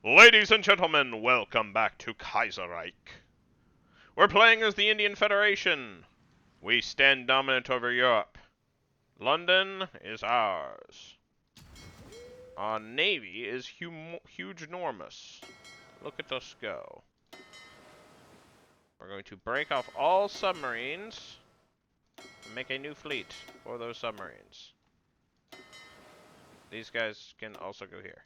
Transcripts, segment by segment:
Ladies and gentlemen, welcome back to Kaiserreich. We're playing as the Indian Federation. We stand dominant over Europe. London is ours. Our navy is huge enormous. Look at us go. We're going to break off all submarines and make a new fleet for those submarines. These guys can also go here.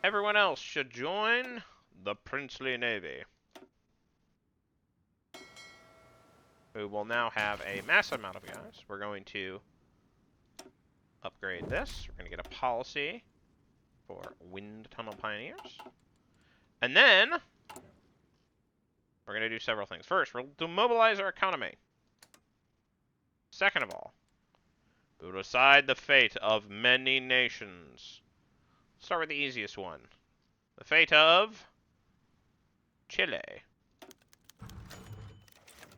Everyone else should join the princely navy. We will now have a massive amount of guys. We're going to upgrade this. We're going to get a policy for wind tunnel pioneers. And then we're going to do several things. First, we'll demobilize our economy. Second of all, we will decide the fate of many nations. Start with the easiest one. The fate of Chile.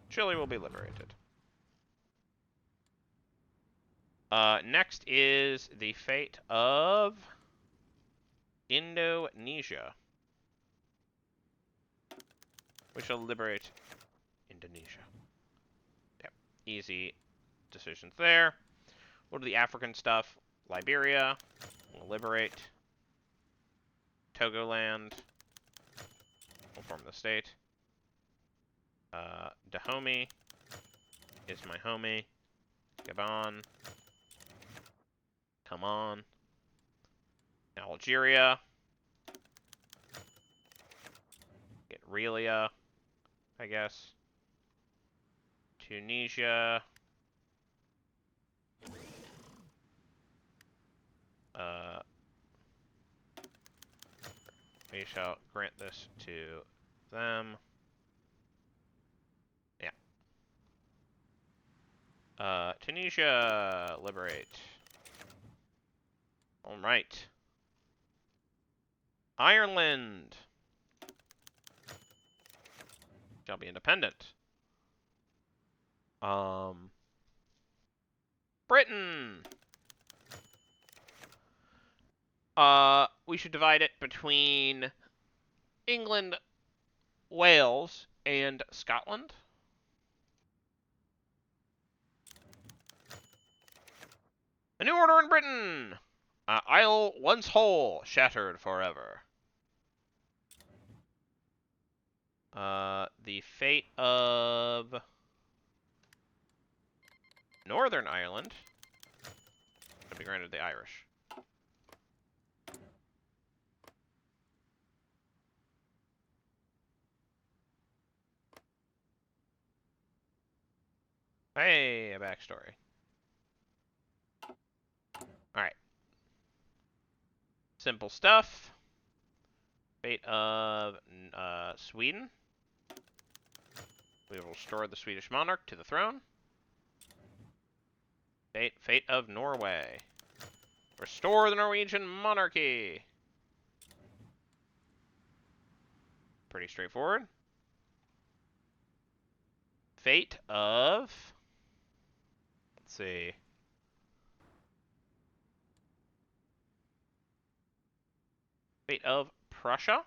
Chile will be liberated. Next is the fate of Indonesia. We shall liberate Indonesia. Yep, easy decisions there. We'll do the African stuff. Liberia. We'll liberate Togoland. We'll form the state. Dahomey is my homie. Gabon. Come on. Algeria. Get Relia, I guess. Tunisia. We shall grant this to them. Yeah. Tunisia, liberate. All right. Ireland shall be independent. Britain. We should divide it between England, Wales, and Scotland. A new order in Britain. Isle once whole, shattered forever. The fate of Northern Ireland should be granted the Irish. Hey, a backstory. Alright. Simple stuff. Fate of Sweden. We will restore the Swedish monarch to the throne. Fate of Norway. Restore the Norwegian monarchy. Pretty straightforward. Fate of... Let's see. Fate of Prussia.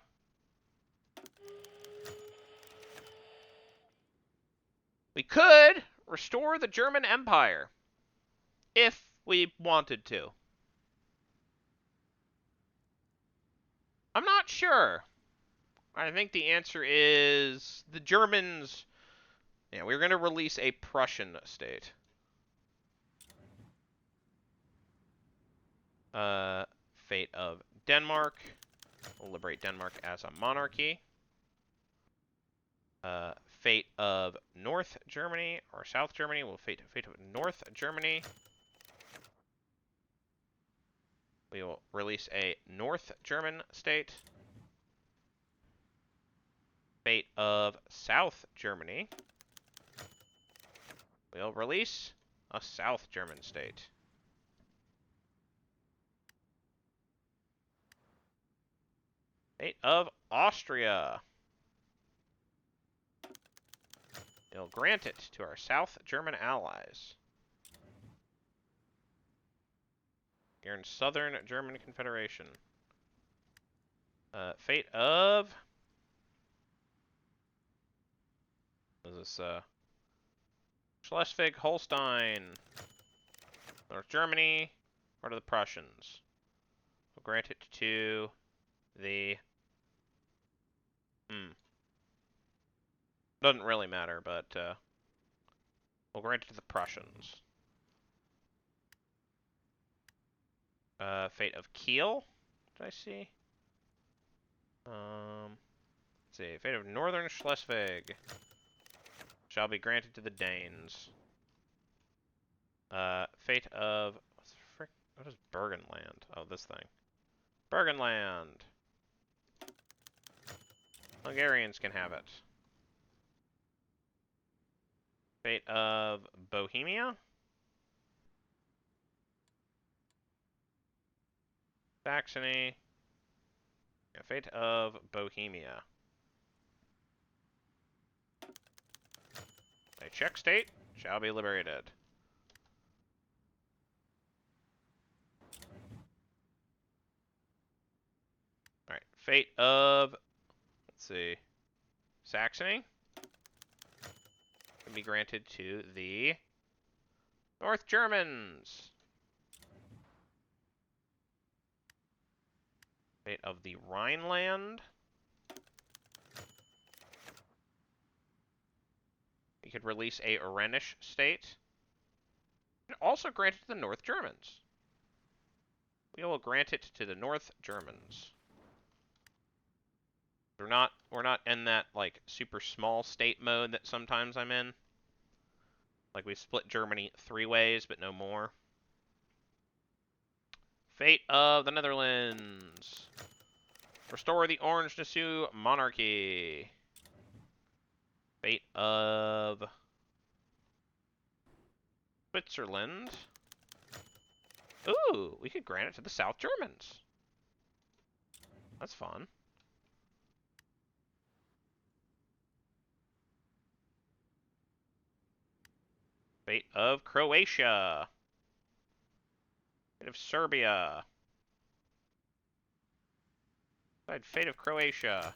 We could restore the German Empire if we wanted to. I'm not sure. I think the answer is the Germans. Yeah, we're going to release a Prussian state. Fate of Denmark. We'll liberate Denmark as a monarchy. Fate of North Germany or South Germany. We'll fate of North Germany. We will release a North German state. Fate of South Germany. We'll release a South German state. Fate of Austria. We'll grant it to our South German allies. You're in Southern German Confederation. Fate of... What is this, Schleswig-Holstein. North Germany. Part of the Prussians. We'll grant it to the... Doesn't really matter, but, we'll grant it to the Prussians. Fate of Kiel. Did I see? Let's see. Fate of Northern Schleswig shall be granted to the Danes. Fate of... What is Burgenland? Oh, this thing. Burgenland! Hungarians can have it. Fate of Bohemia? Saxony. Yeah, fate of Bohemia. A Czech state shall be liberated. Alright, fate of, let's see, Saxony can be granted to the North Germans. Fate of the Rhineland. You could release a Rhenish state. And also grant it to the North Germans. We will grant it to the North Germans. We're not in that, like, super small state mode that sometimes I'm in. Like, we split Germany 3 ways, but no more. Fate of the Netherlands. Restore the Orange Nassau monarchy. Fate of Switzerland. Ooh, we could grant it to the South Germans. That's fun. Fate of Croatia. Fate of Serbia. Fate of Croatia.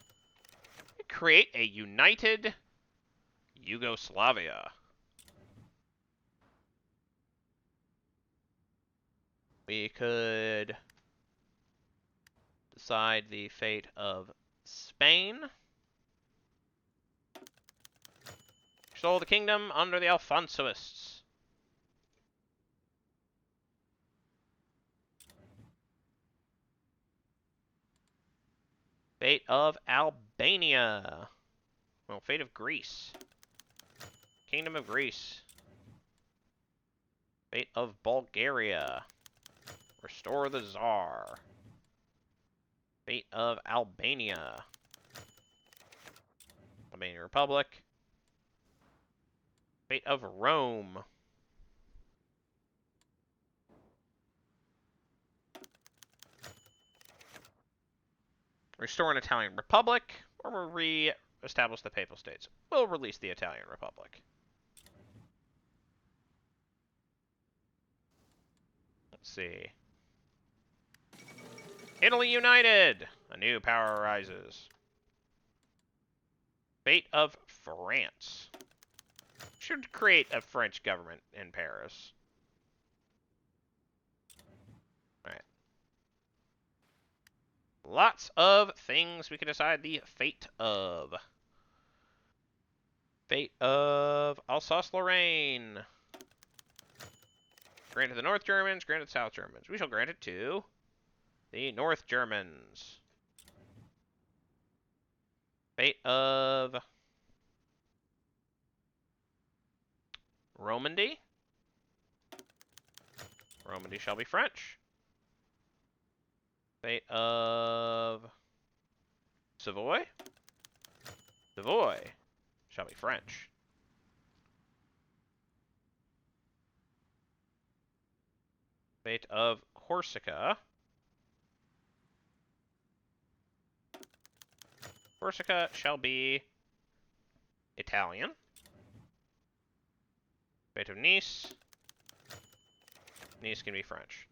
Create a united Yugoslavia. We could decide the fate of Spain. Stole the kingdom under the Alfonsoists. Fate of Albania. Well, fate of Greece. Kingdom of Greece. Fate of Bulgaria. Restore the Tsar. Fate of Albania. Albanian Republic. Fate of Rome. Restore an Italian Republic, or we'll re-establish the Papal States. We'll release the Italian Republic. Let's see. Italy united! A new power arises. Fate of France. Should create a French government in Paris. Alright. Lots of things we can decide the fate of. Fate of Alsace-Lorraine. Granted the North Germans, granted the South Germans. We shall grant it to the North Germans. Fate of Romandy. Romandy shall be French. Fate of Savoy. Savoy shall be French. Fate of Corsica. Corsica shall be Italian. Fate of Nice. Nice can be French.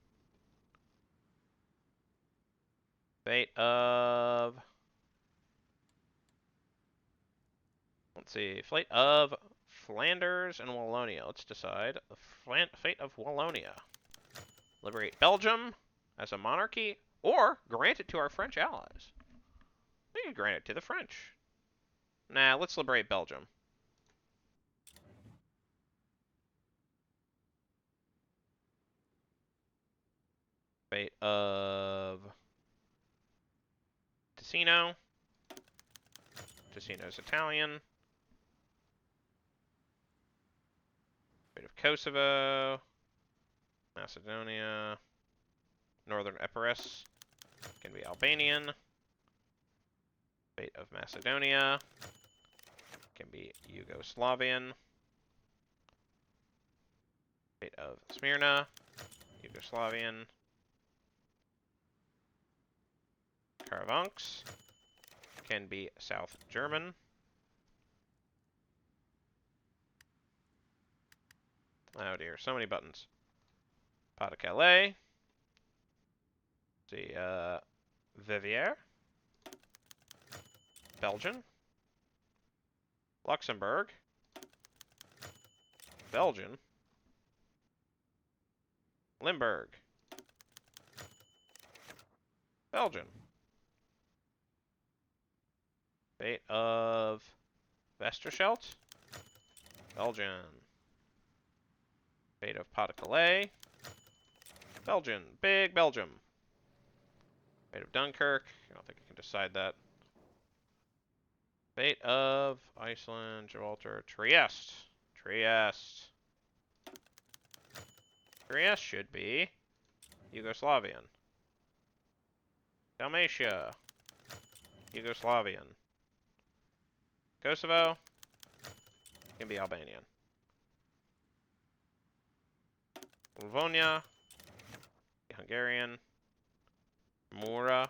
Fate of... Let's see. Fate of Flanders and Wallonia. Let's decide. The fate of Wallonia. Liberate Belgium as a monarchy, or grant it to our French allies. We can grant it to the French. Nah, let's liberate Belgium. Fate of Ticino. Ticino's Italian. Fate of Kosovo. Macedonia. Northern Epirus can be Albanian. Fate of Macedonia can be Yugoslavian. Fate of Smyrna, Yugoslavian. Karavanks can be South German. Oh dear, so many buttons. Pas-de-Calais. See, Vivier. Belgian. Luxembourg. Belgian. Limburg. Belgian. Fate of Westerschelt. Belgian. Fate of Pas-de-Calais. Belgian. Big Belgium. Fate of Dunkirk. I don't think I can decide that. Fate of Iceland, Gibraltar, Trieste. Trieste. Trieste should be Yugoslavian. Dalmatia. Yugoslavian. Kosovo can be Albanian. Livonia, Hungarian. Mura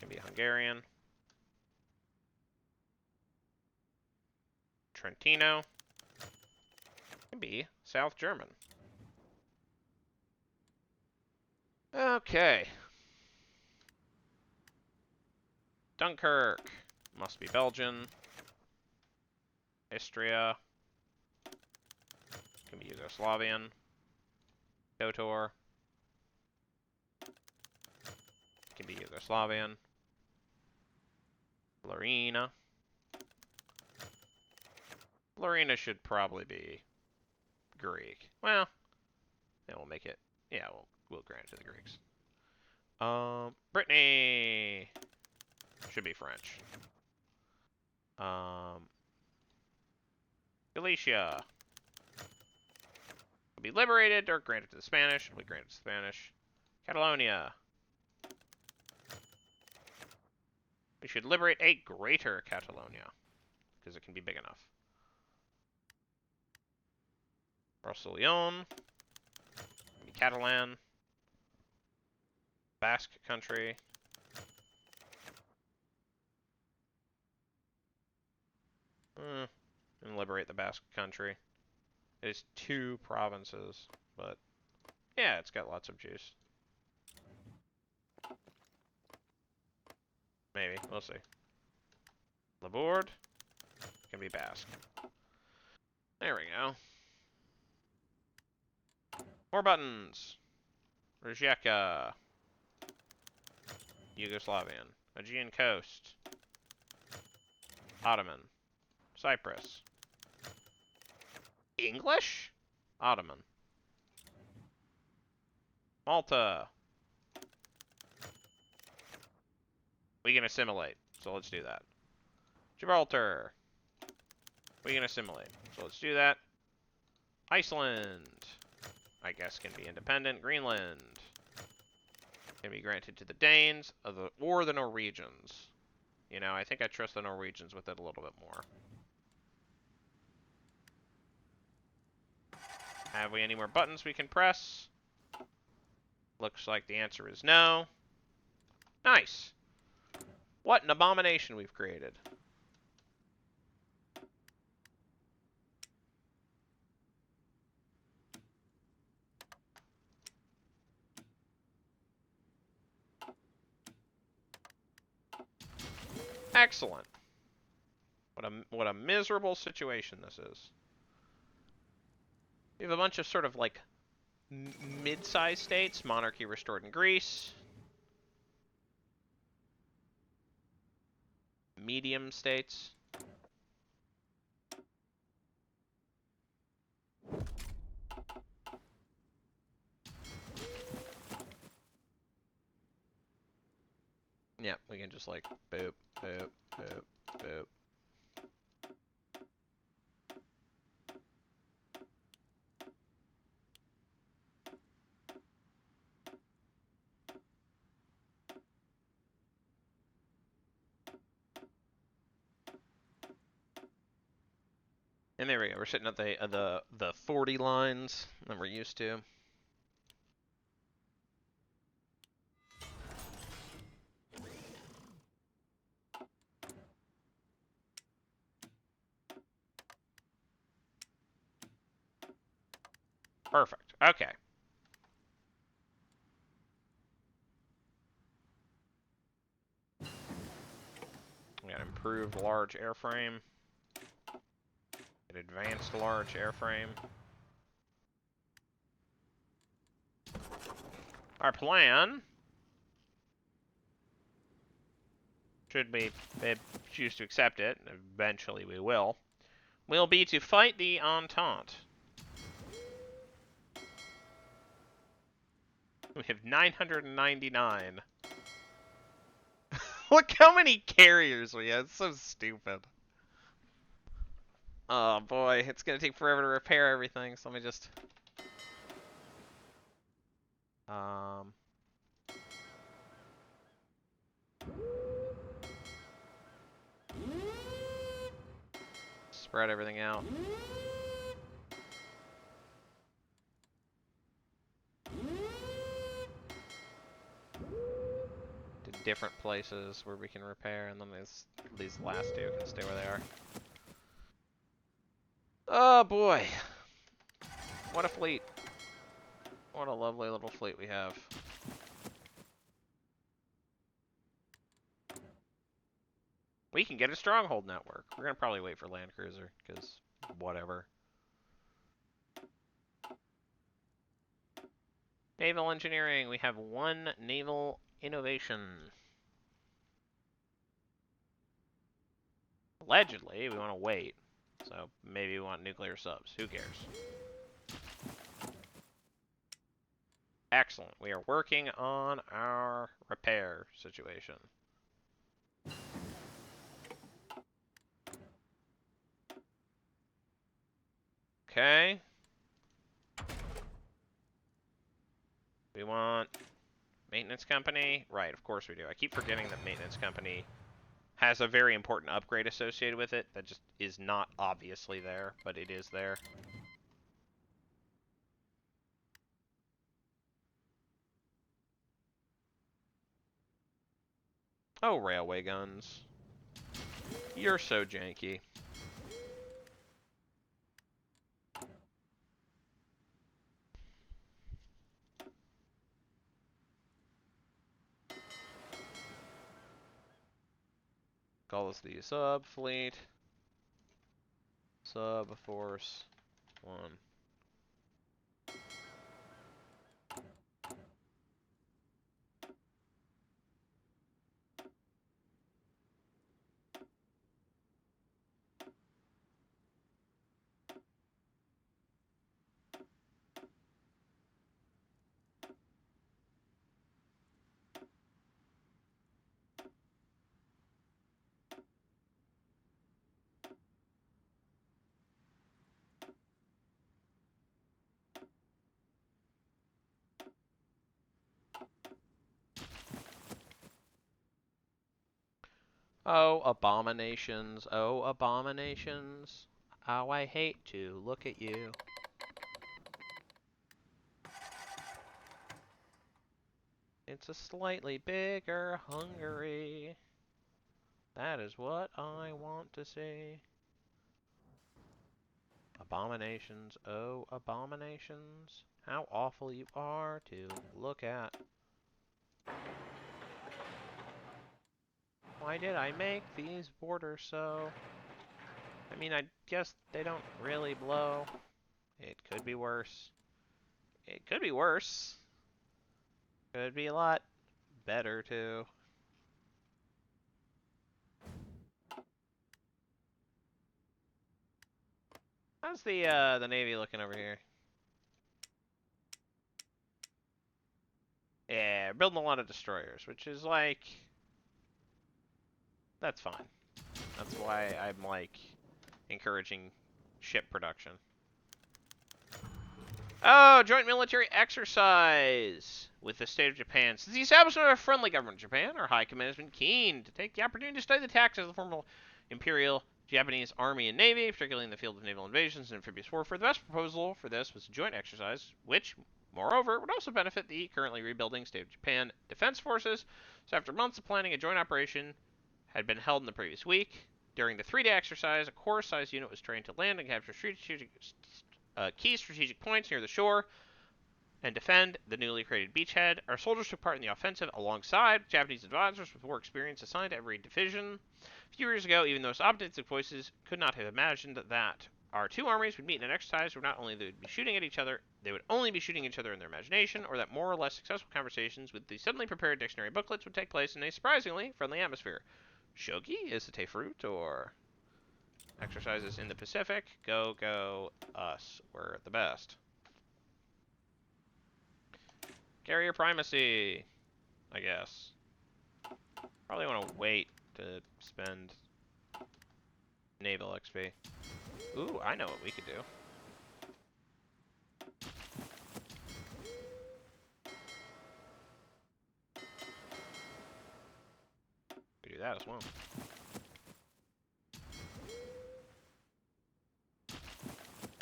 can be Hungarian. Trentino can be South German. Okay. Dunkirk must be Belgian. Istria can be Yugoslavian. Kotor can be Yugoslavian. Florina. Florina should probably be Greek. Well, then we'll make it. Yeah, we'll grant it to the Greeks. Brittany should be French. Galicia will be liberated or granted to the Spanish. We grant it to the Spanish. Catalonia. We should liberate a greater Catalonia because it can be big enough. Roussillon can be Catalan. Basque country. And liberate the Basque country. It is 2 provinces, but yeah, it's got lots of juice. Maybe, we'll see. Labourd can be Basque. There we go. More buttons. Rijeka. Yugoslavian. Aegean Coast. Ottoman. Cyprus. English? Ottoman. Malta. We can assimilate, so let's do that. Gibraltar. We can assimilate, so let's do that. Iceland. I guess can be independent. Greenland. Can be granted to the Danes or the Norwegians. You know, I think I trust the Norwegians with it a little bit more. Have we any more buttons we can press? Looks like the answer is no. Nice. What an abomination we've created. Excellent. What a miserable situation this is. We have a bunch of sort of like mid-sized states. Monarchy restored in Greece. Medium states. Yeah, we can just like boop, boop, boop, boop. And there we go. We're sitting at the 40 lines that we're used to. Perfect. Okay. We got improved large airframe. An advanced large airframe. Our plan, should we choose to accept it, eventually we will be to fight the Entente. We have 999. Look how many carriers we have. It's so stupid. Oh boy, it's gonna take forever to repair everything, so let me just... Spread everything out. To different places where we can repair, and then these last two can stay where they are. Oh boy. What a fleet. What a lovely little fleet we have. We can get a stronghold network. We're gonna probably wait for Land Cruiser, because whatever. Naval engineering. We have one naval innovation. Allegedly, we want to wait. So maybe we want nuclear subs. Who cares? Excellent. We are working on our repair situation. Okay. We want maintenance company. Right, of course we do. I keep forgetting that maintenance company has a very important upgrade associated with it that just is not obviously there, but it is there. Oh, railway guns. You're so janky. Call this the sub fleet. Sub force 1. Oh, abominations. Oh, abominations. How I hate to look at you. It's a slightly bigger Hungary. That is what I want to see. Abominations. Oh, abominations. How awful you are to look at. Why did I make these borders so... I mean, I guess they don't really blow. It could be worse. It could be worse. Could be a lot better, too. How's the Navy looking over here? Yeah, building a lot of destroyers, which is like... That's fine. That's why I'm, like, encouraging ship production. Oh, joint military exercise with the state of Japan. Since the establishment of a friendly government in Japan, our high command has been keen to take the opportunity to study the tactics of the formal Imperial Japanese Army and Navy, particularly in the field of naval invasions and amphibious warfare. The best proposal for this was a joint exercise, which, moreover, would also benefit the currently rebuilding state of Japan Defense Forces. So after months of planning, a joint operation had been held in the previous week. During the 3-day exercise, a corps-sized unit was trained to land and capture key strategic points near the shore and defend the newly created beachhead. Our soldiers took part in the offensive alongside Japanese advisors with war experience assigned to every division. A few years ago, even those optimistic voices could not have imagined that our two armies would meet in an exercise where not only they would be shooting at each other, they would only be shooting each other in their imagination, or that more or less successful conversations with the suddenly prepared dictionary booklets would take place in a surprisingly friendly atmosphere. Shogi is the fruit, or exercises in the Pacific. Go, go, us. We're the best. Carrier primacy, I guess. Probably want to wait to spend naval XP. Ooh, I know what we could do. We do that as well.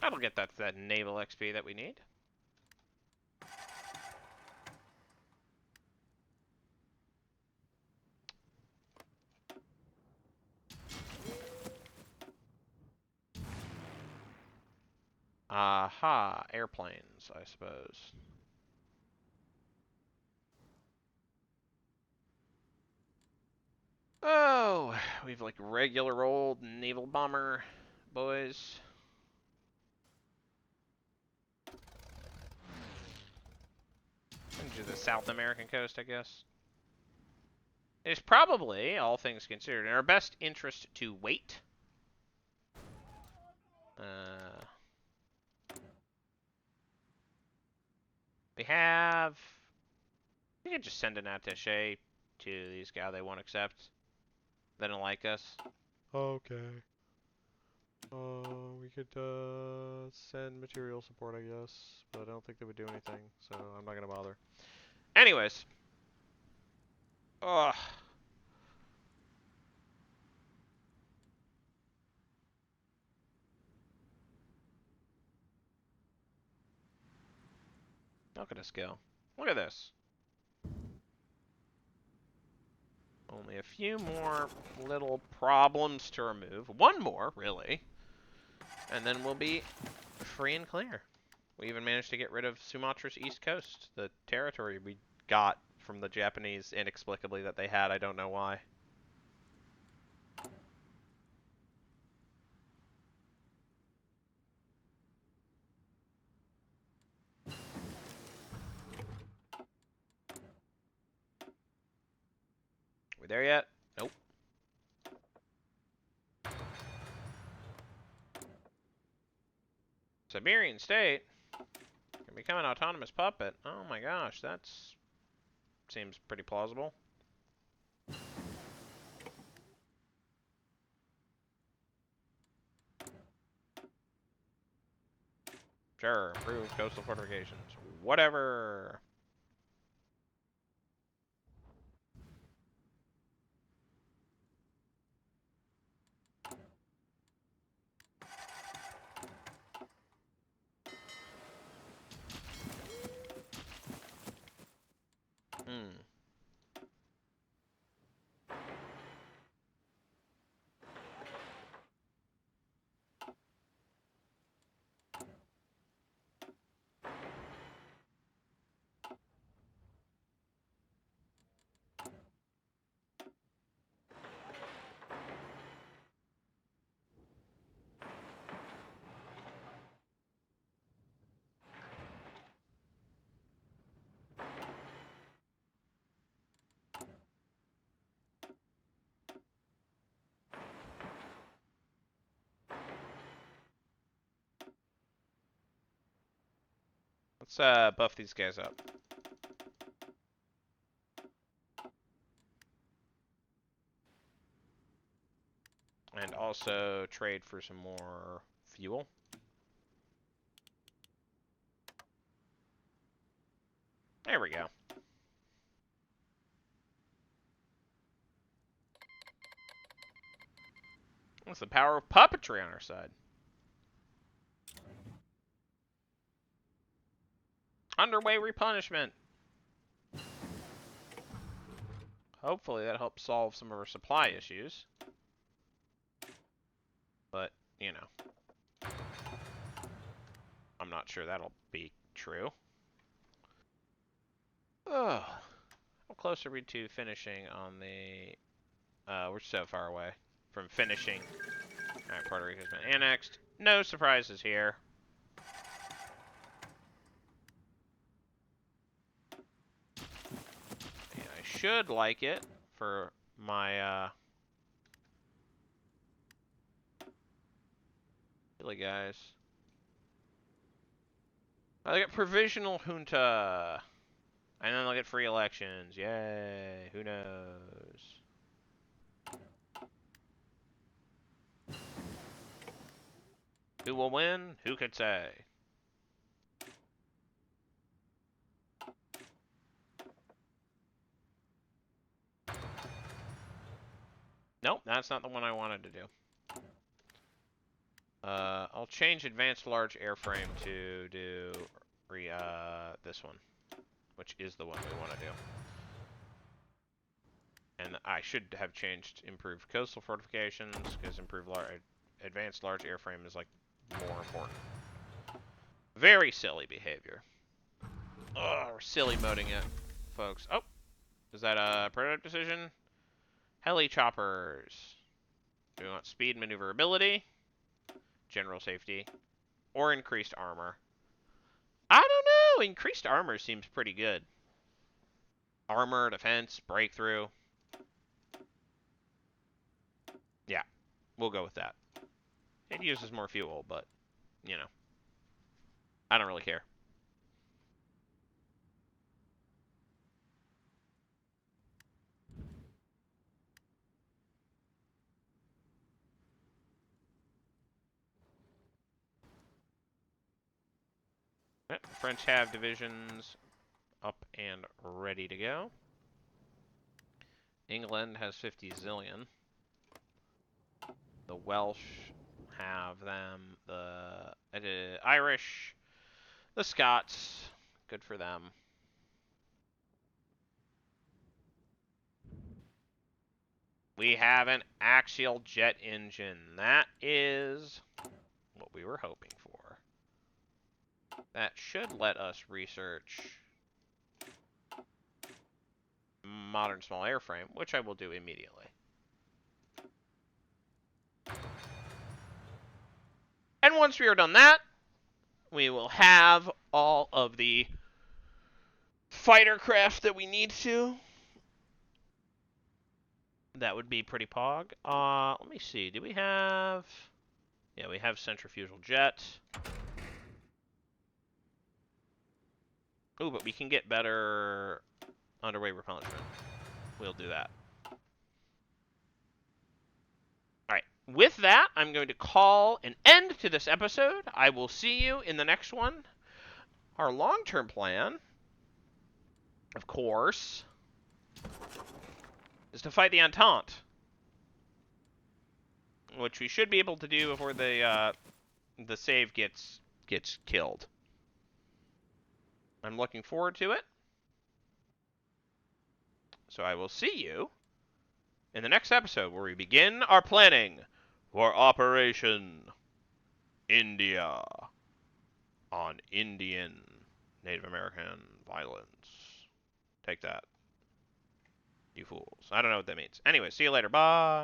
That'll get that naval XP that we need. Aha, airplanes, I suppose. Oh, we've like regular old naval bomber boys. Into the South American coast, I guess. It's probably, all things considered, in our best interest to wait. We have... We could just send an attaché to these guys they won't accept. They don't like us. Okay. We could send material support, I guess, but I don't think they would do anything, so I'm not gonna bother. Anyways. Ugh. Look at us go. Look at this. Only a few more little problems to remove. One more, really. And then we'll be free and clear. We even managed to get rid of Sumatra's east coast, the territory we got from the Japanese inexplicably that they had. I don't know why. We there yet? Nope. Siberian state can become an autonomous puppet. Oh my gosh, that's seems pretty plausible. Sure, improve coastal fortifications. Whatever. Let's buff these guys up. And also trade for some more fuel. There we go. That's the power of puppetry on our side. Underway replenishment. Hopefully that helps solve some of our supply issues. But, you know. I'm not sure that'll be true. Oh. How close are we to finishing on the... we're so far away from finishing. Alright, Puerto Rico's been annexed. No surprises here. Yeah, I should like it for my, Really, guys. I got provisional junta. And then they'll get free elections. Yay. Who knows? Who will win? Who could say? Nope, that's not the one I wanted to do. I'll change advanced large airframe to do this one, which is the one we want to do. And I should have changed improved coastal fortifications, because advanced large airframe is, like, more important. Very silly behavior. Ugh, we're silly moding it, folks. Oh, is that a prototype decision? Heli choppers. Do we want speed maneuverability, general safety, or increased armor? I don't know. Increased armor seems pretty good. Armor, defense, breakthrough. Yeah, we'll go with that. It uses more fuel, but, you know, I don't really care. The French have divisions up and ready to go. England has 50 zillion. The Welsh have them. The Irish, the Scots, good for them. We have an axial jet engine. That is what we were hoping for. That should let us research modern small airframe, which I will do immediately. And once we are done that, we will have all of the fighter craft that we need to. That would be pretty pog. Let me see. Do we have... Yeah, we have centrifugal jet. Ooh, but we can get better underway replenishment. We'll do that. Alright, with that, I'm going to call an end to this episode. I will see you in the next one. Our long-term plan, of course, is to fight the Entente, which we should be able to do before the save gets killed. I'm looking forward to it. So I will see you in the next episode, where we begin our planning for Operation India on Indian Native American violence. Take that, you fools. I don't know what that means. Anyway, see you later. Bye.